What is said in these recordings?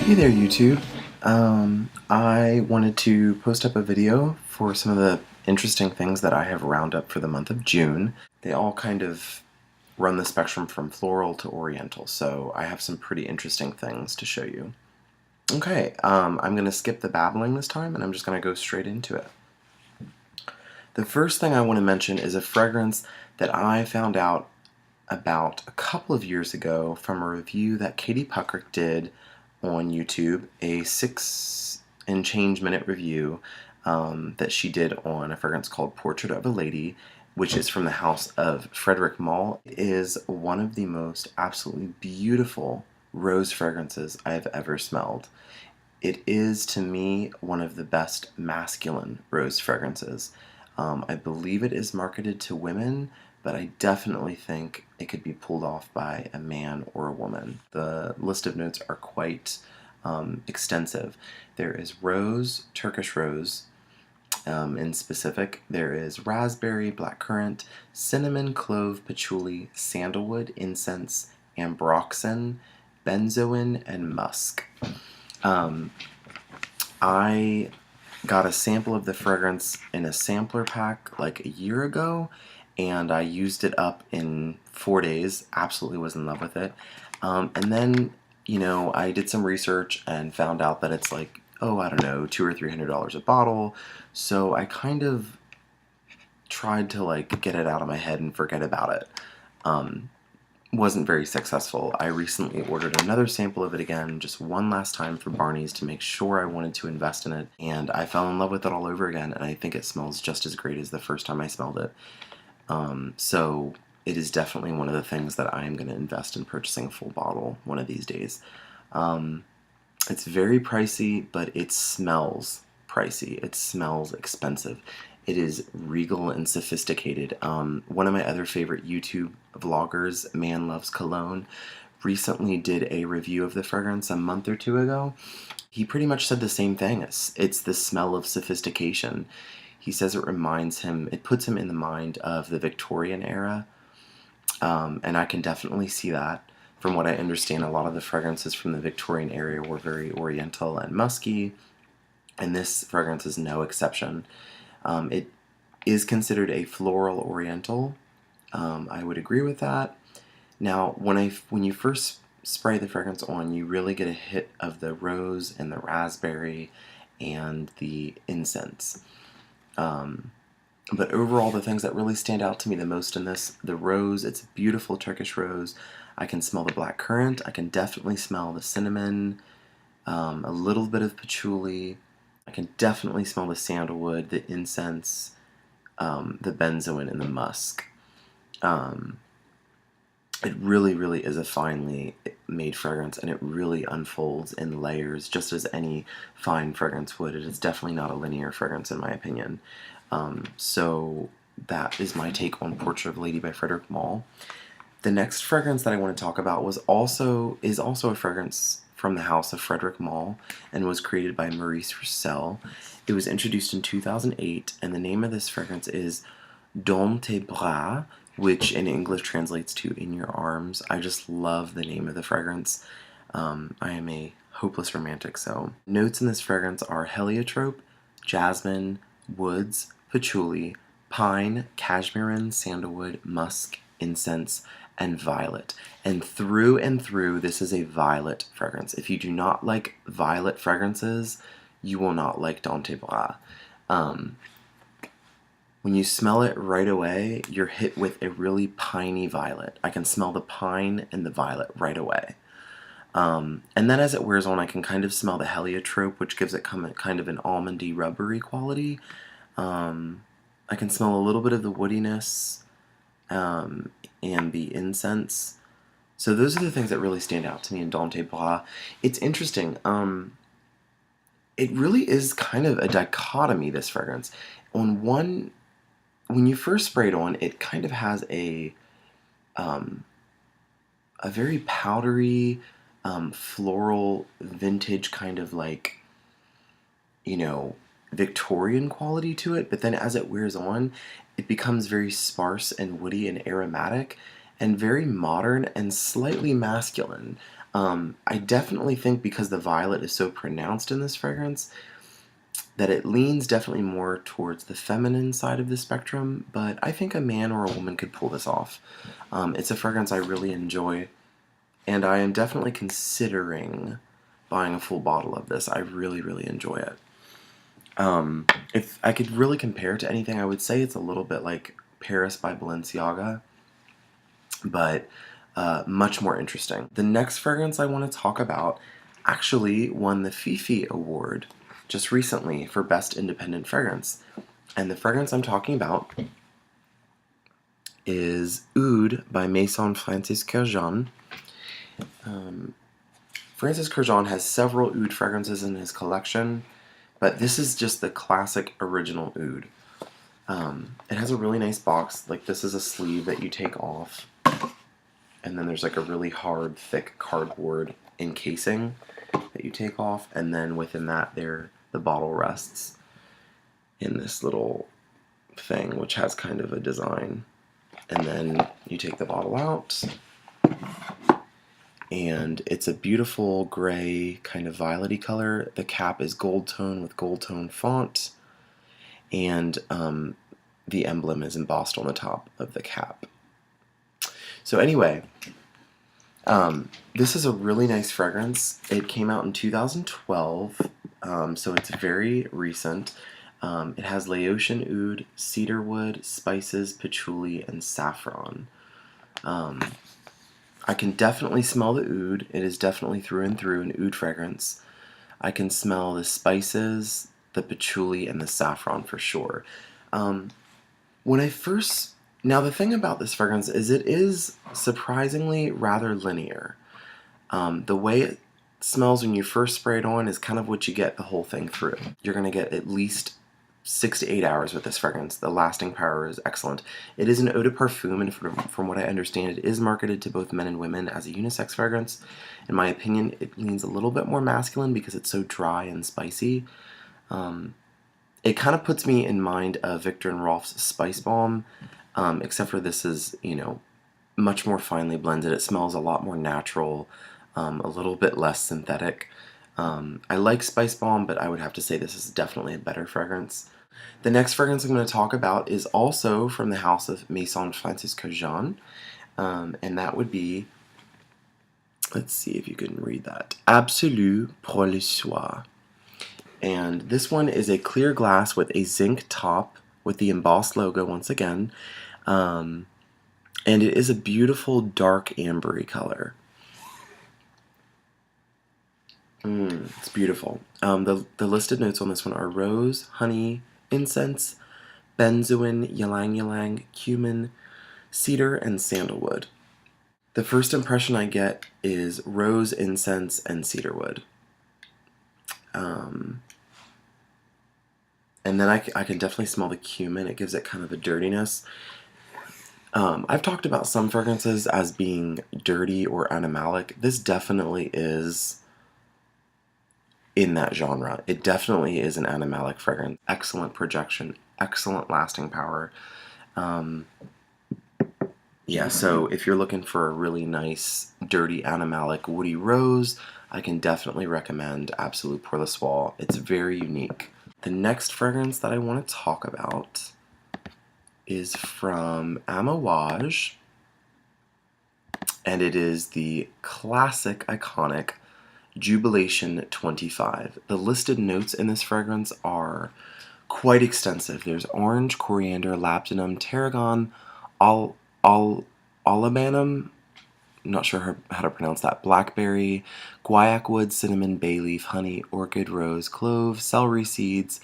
Hey there, YouTube. I wanted to post up a video for some of the interesting things that I have round up for the month of June. They all kind of run the spectrum from floral to oriental, so I have some pretty interesting things to show you. Okay, I'm going to skip the babbling this time, and I'm just going to go straight into it. The first thing I want to mention is a fragrance that I found out about a couple of years ago from a review that Katie Puckrick did on YouTube, a 6 and change minute review that she did on a fragrance called Portrait of a Lady, which is from the house of Frederic Malle. It is one of the most absolutely beautiful rose fragrances I have ever smelled. It is, to me, one of the best masculine rose fragrances. I believe it is marketed to women, but I definitely think it could be pulled off by a man or a woman. The list of notes are quite extensive. There is rose, Turkish rose in specific. There is raspberry, blackcurrant, cinnamon, clove, patchouli, sandalwood, incense, ambroxan, benzoin, and musk. I got a sample of the fragrance in a sampler pack like a year ago, and I used it up in 4 days. Absolutely was in love with it. And then, I did some research and found out that it's like, I don't know, $200 or $300 a bottle. So I kind of tried to get it out of my head and forget about it. Wasn't very successful. I recently ordered another sample of it again, just one last time for Barney's to make sure I wanted to invest in it, and I fell in love with it all over again, and I think it smells just as great as the first time I smelled it. So it is definitely one of the things that I am going to invest in purchasing a full bottle one of these days. It's very pricey, but it smells pricey. It smells expensive. It is regal and sophisticated. One of my other favorite YouTube vloggers, Man Loves Cologne, recently did a review of the fragrance a month or two ago. He pretty much said the same thing. It's the smell of sophistication. He says it puts him in the mind of the Victorian era, and I can definitely see that. From what I understand, a lot of the fragrances from the Victorian era were very oriental and musky, and this fragrance is no exception. It is considered a floral oriental. I would agree with that. Now, when you first spray the fragrance on, you really get a hit of the rose and the raspberry and the incense. But overall, the things that really stand out to me the most in this, the rose, it's a beautiful Turkish rose. I can smell the blackcurrant. I can definitely smell the cinnamon, a little bit of patchouli. I can definitely smell the sandalwood, the incense, the benzoin, and the musk. It really, really is a finely made fragrance, and it really unfolds in layers, just as any fine fragrance would. It is definitely not a linear fragrance, in my opinion. So that is my take on Portrait of a Lady by Frederic Malle. The next fragrance that I want to talk about is also a fragrance from the house of Frederic Malle and was created by Maurice Roussel. It was introduced in 2008, and the name of this fragrance is Dans tes bras, which in English translates to In Your Arms. I just love the name of the fragrance. I am a hopeless romantic, so. Notes in this fragrance are heliotrope, jasmine, woods, patchouli, pine, cashmere, sandalwood, musk, incense, and violet. And through, this is a violet fragrance. If you do not like violet fragrances, you will not like Dans tes bras. When you smell it right away, you're hit with a really piney violet. I can smell the pine and the violet right away. And then as it wears on, I can kind of smell the heliotrope, which gives it kind of an almondy, rubbery quality. I can smell a little bit of the woodiness and the incense. So those are the things that really stand out to me in Dans tes bras. It's interesting. It really is kind of a dichotomy, this fragrance. When you first spray it on, it kind of has a very powdery, floral, vintage kind of Victorian quality to it, but then as it wears on, it becomes very sparse and woody and aromatic and very modern and slightly masculine. I definitely think because the violet is so pronounced in this fragrance that it leans definitely more towards the feminine side of the spectrum, but I think a man or a woman could pull this off. It's a fragrance I really enjoy, and I am definitely considering buying a full bottle of this. I really, really enjoy it. If I could really compare it to anything, I would say it's a little bit like Paris by Balenciaga, but much more interesting. The next fragrance I want to talk about actually won the Fifi Award just recently for Best Independent Fragrance. And the fragrance I'm talking about is Oud by Maison Francis Kurkdjian. Francis Kurkdjian has several Oud fragrances in his collection, but this is just the classic original Oud. It has a really nice box. Like, this is a sleeve that you take off, and then there's like a really hard, thick cardboard encasing that you take off, and then within that the bottle rests in this little thing, which has kind of a design. And then you take the bottle out, and it's a beautiful gray, kind of violet-y color. The cap is gold tone with gold tone font, and the emblem is embossed on the top of the cap. So anyway, this is a really nice fragrance. It came out in 2012, so it's very recent. It has Laotian oud, cedarwood, spices, patchouli, and saffron. I can definitely smell the oud. It is definitely through and through an oud fragrance. I can smell the spices, the patchouli, and the saffron for sure. Now the thing about this fragrance is it is surprisingly rather linear. The way it smells when you first spray it on is kind of what you get the whole thing through. You're going to get at least 6 to 8 hours with this fragrance. The lasting power is excellent. It is an eau de parfum, and from what I understand, it is marketed to both men and women as a unisex fragrance. In my opinion, it leans a little bit more masculine because it's so dry and spicy. It kind of puts me in mind of Viktor and Rolf's Spice Bomb, except for this is, much more finely blended. It smells a lot more natural, a little bit less synthetic. I like Spice Bomb, but I would have to say this is definitely a better fragrance. The next fragrance I'm going to talk about is also from the house of Maison Francis Kurkdjian, and that would be, let's see if you can read that, Absolue pour le Soir. And this one is a clear glass with a zinc top with the embossed logo once again, and it is a beautiful dark ambery color. It's beautiful. The listed notes on this one are rose, honey, incense, benzoin, ylang ylang, cumin, cedar, and sandalwood. The first impression I get is rose, incense, and cedarwood. And then I can definitely smell the cumin. It gives it kind of a dirtiness. I've talked about some fragrances as being dirty or animalic. This definitely is in that genre. It definitely is an animalic fragrance. Excellent projection, excellent lasting power. Yeah, so if you're looking for a really nice, dirty, animalic, woody rose, I can definitely recommend Absolue pour le Soir. It's very unique. The next fragrance that I want to talk about is from Amouage, and it is the classic, iconic Jubilation XXV. The listed notes in this fragrance are quite extensive. There's orange, coriander, labdanum, tarragon, olibanum, I'm not sure how to pronounce that, blackberry, guaiac wood, cinnamon, bay leaf, honey, orchid, rose, clove, celery seeds,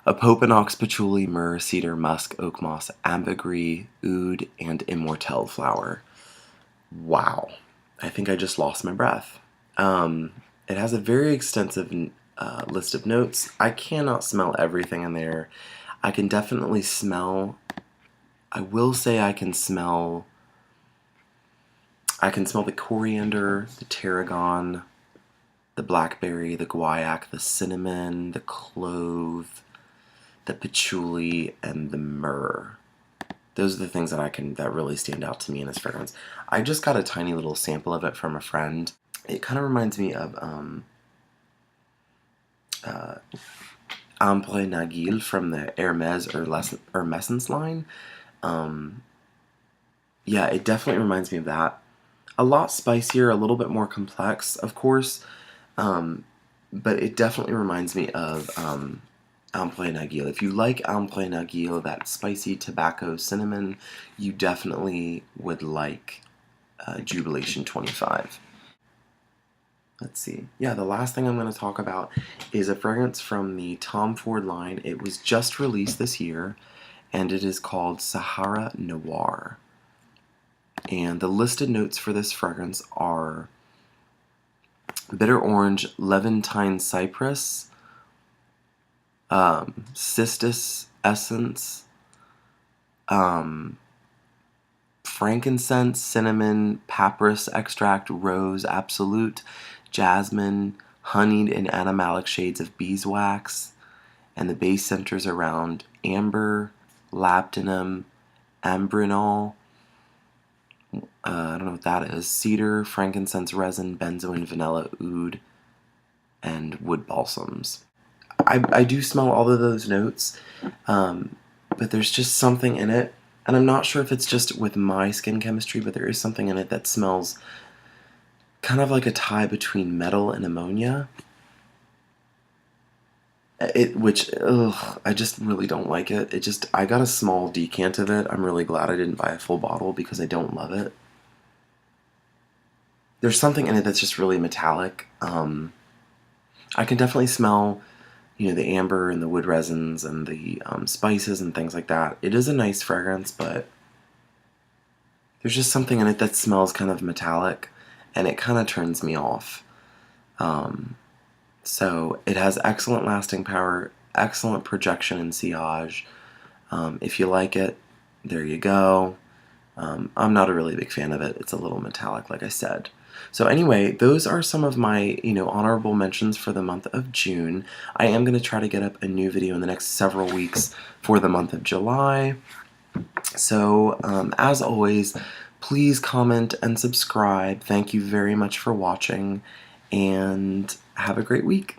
apopanox, patchouli, myrrh, cedar, musk, oak moss, ambergris, oud, and immortelle flower. Wow. I think I just lost my breath. It has a very extensive list of notes. I cannot smell everything in there. I can definitely smell, I will say I can smell the coriander, the tarragon, the blackberry, the guaiac, the cinnamon, the clove, the patchouli, and the myrrh. Those are the things that really stand out to me in this fragrance. I just got a tiny little sample of it from a friend, It kind of reminds me of Ambre Nagil from the Hermes or Hermescence line. Um, yeah, it definitely reminds me of that. A lot spicier, a little bit more complex, of course, but it definitely reminds me of Ambre Nagil. If you like Ambre Nagil, that spicy tobacco cinnamon, you definitely would like Jubilation 25. Let's see. Yeah, the last thing I'm going to talk about is a fragrance from the Tom Ford line. It was just released this year, and it is called Sahara Noir. And the listed notes for this fragrance are bitter orange, levantine cypress, cistus essence, frankincense, cinnamon, papyrus extract, rose, absolute, jasmine, honeyed and animalic shades of beeswax, and the base centers around amber, labdanum, ambrinol, I don't know what that is, cedar, frankincense resin, benzoin, vanilla, oud, and wood balsams. I do smell all of those notes, but there's just something in it, and I'm not sure if it's just with my skin chemistry, but there is something in it that smells kind of like a tie between metal and ammonia. I just really don't like it. I got a small decant of it. I'm really glad I didn't buy a full bottle because I don't love it. There's something in it that's just really metallic. I can definitely smell, the amber and the wood resins and the spices and things like that. It is a nice fragrance, but there's just something in it that smells kind of metallic, and it kind of turns me off. So it has excellent lasting power, excellent projection and sillage. If you like it, there you go. I'm not a really big fan of it. It's a little metallic, like I said. So anyway, those are some of my, honorable mentions for the month of June. I am going to try to get up a new video in the next several weeks for the month of July. So, as always, please comment and subscribe. Thank you very much for watching, and have a great week.